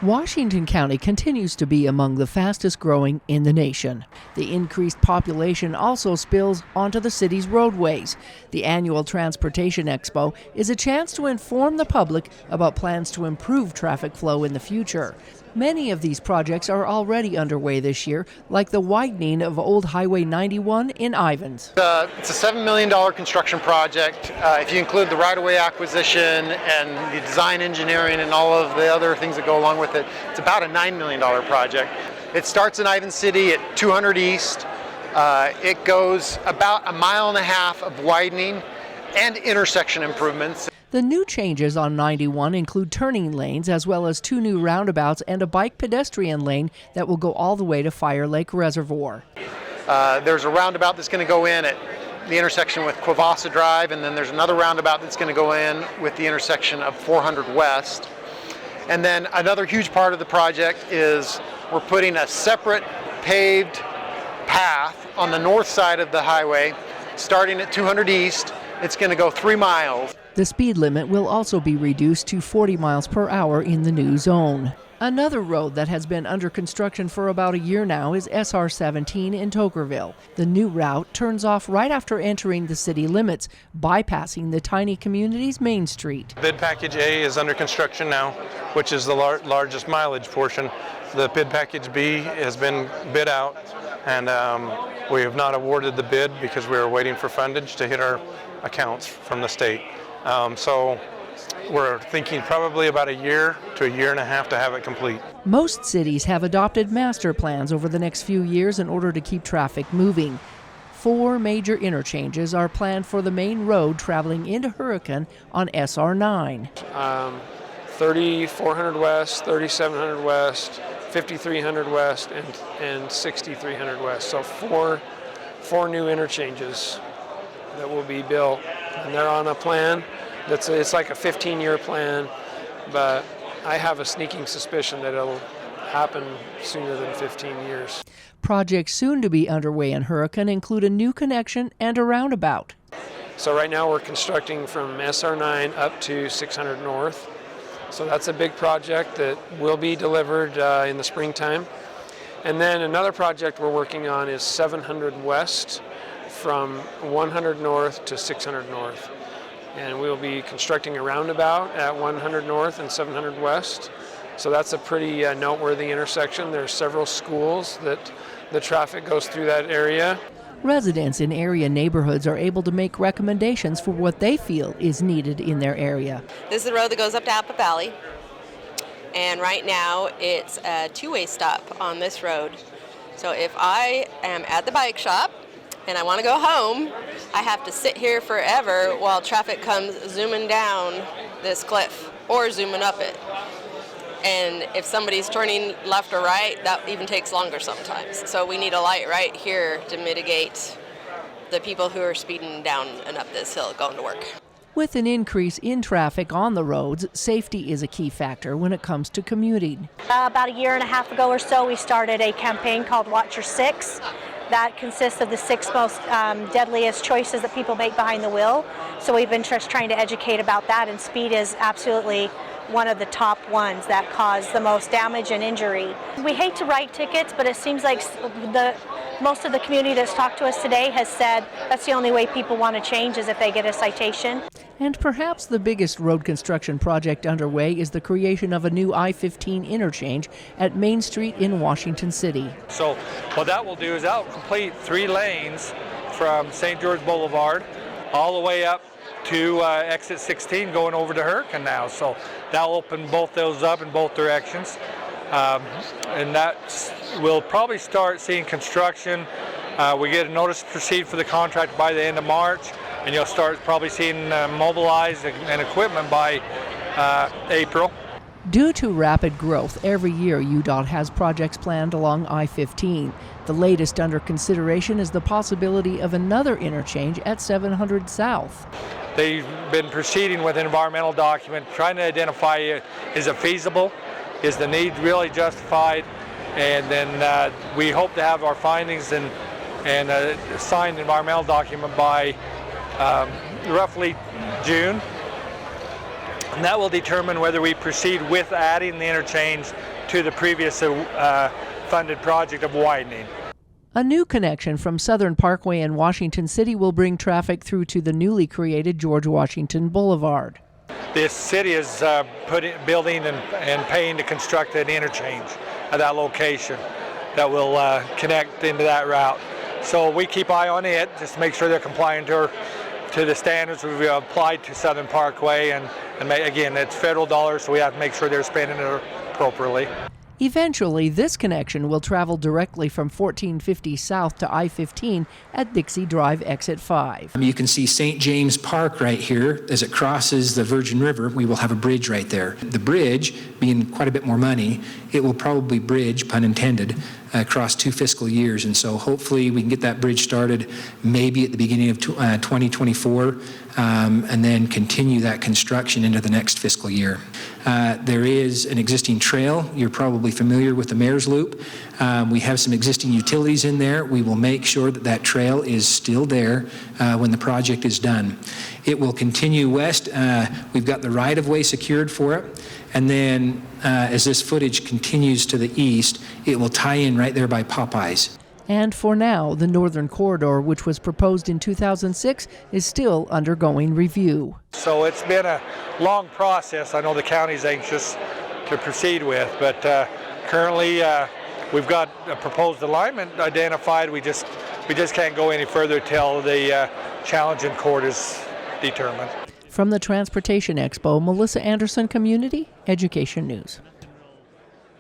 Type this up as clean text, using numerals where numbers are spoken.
Washington County continues to be among the fastest growing in the nation. The increased population also spills onto the city's roadways. The annual Transportation Expo is a chance to inform the public about plans to improve traffic flow in the future. Many of these projects are already underway this year, like the widening of Old Highway 91 in Ivins. It's a $7 million construction project. If you include the right-of-way acquisition and the design engineering and all of the other things that go along with it, it's about a $9 million project. It starts in Ivins City at 200 East. It goes about 1.5 miles of widening and intersection improvements. The new changes on 91 include turning lanes as well as 2 new roundabouts and a bike pedestrian lane that will go all the way to Fire Lake Reservoir. There's a roundabout that's going to go in at the intersection with Quavasa Drive, and then there's another roundabout that's going to go in with the intersection of 400 West. And then another huge part of the project is we're putting a separate paved path on the north side of the highway starting at 200 East. It's going to go 3 miles. The speed limit will also be reduced to 40 miles per hour in the new zone. Another road that has been under construction for about a year now is SR 17 in Tokerville. The new route turns off right after entering the city limits, bypassing the tiny community's main street. Bid package A is under construction now, which is the largest mileage portion. The bid package B has been bid out, and we have not awarded the bid because we are waiting for fundage to hit our accounts from the state. So we're thinking probably about a year to a year and a half to have it complete. Most cities have adopted master plans over the next few years in order to keep traffic moving. 4 major interchanges are planned for the main road traveling into Hurricane on SR 9. 3400 West, 3700 West, 5300 West, and 6300 West. So four new interchanges that will be built, and they're on a plan. It's like a 15-year plan, but I have a sneaking suspicion that it'll happen sooner than 15 years. Projects soon to be underway in Hurricane include a new connection and a roundabout. So right now we're constructing from SR 9 up to 600 North. So that's a big project that will be delivered in the springtime. And then another project we're working on is 700 West from 100 North to 600 North. And we'll be constructing a roundabout at 100 North and 700 West. So that's a pretty noteworthy intersection. There's several schools that the traffic goes through that area. Residents in area neighborhoods are able to make recommendations for what they feel is needed in their area. This is the road that goes up to Appa Valley, and right now it's a 2-way stop on this road. So if I am at the bike shop and I want to go home, I have to sit here forever while traffic comes zooming down this cliff or zooming up it. And if somebody's turning left or right, that even takes longer sometimes. So we need a light right here to mitigate the people who are speeding down and up this hill going to work. With an increase in traffic on the roads, safety is a key factor when it comes to commuting. About a year and a half ago or so, we started a campaign called Watch Your 6. That consists of the 6 most deadliest choices that people make behind the wheel. So we've been just trying to educate about that, and speed is absolutely one of the top ones that cause the most damage and injury. We hate to write tickets, but it seems like most of the community that's talked to us today has said that's the only way people want to change is if they get a citation. And perhaps the biggest road construction project underway is the creation of a new I-15 interchange at Main Street in Washington City. So what that will do is that will complete 3 lanes from St. George Boulevard all the way up to exit 16 going over to Hurricane now. So that'll open both those up in both directions. And that we'll probably start seeing construction. We get a notice to proceed for the contract by the end of March, and you'll start probably seeing mobilized and equipment by April. Due to rapid growth, every year UDOT has projects planned along I-15. The latest under consideration is the possibility of another interchange at 700 South. They've been proceeding with an environmental document, trying to identify is it feasible, is the need really justified, and then we hope to have our findings and a signed environmental document by roughly June. And that will determine whether we proceed with adding the interchange to the previous funded project of widening. A new connection from Southern Parkway and Washington City will bring traffic through to the newly created George Washington Boulevard. This city is building and paying to construct an interchange at that location that will connect into that route. So we keep eye on it, just to make sure they're compliant to the standards we've applied to Southern Parkway. And again, it's federal dollars, so we have to make sure they're spending it appropriately. Eventually, this connection will travel directly from 1450 south to I-15 at Dixie Drive Exit 5. You can see St. James Park right here. As it crosses the Virgin River, we will have a bridge right there. The bridge, being quite a bit more money, it will probably bridge, pun intended, across 2 fiscal years. And so hopefully we can get that bridge started maybe at the beginning of 2024 and then continue that construction into the next fiscal year. There is an existing trail. You're probably familiar with the Mayor's Loop. We have some existing utilities in there. We will make sure that that trail is still there when the project is done. It will continue west. We've got the right-of-way secured for it. And then as this footage continues to the east, it will tie in right there by Popeyes. And for now, the Northern Corridor, which was proposed in 2006, is still undergoing review. So it's been a long process. I know the county's anxious to proceed with, but currently we've got a proposed alignment identified. We just can't go any further till the challenge in court is determined. From the Transportation Expo, Melissa Anderson, Community Education News.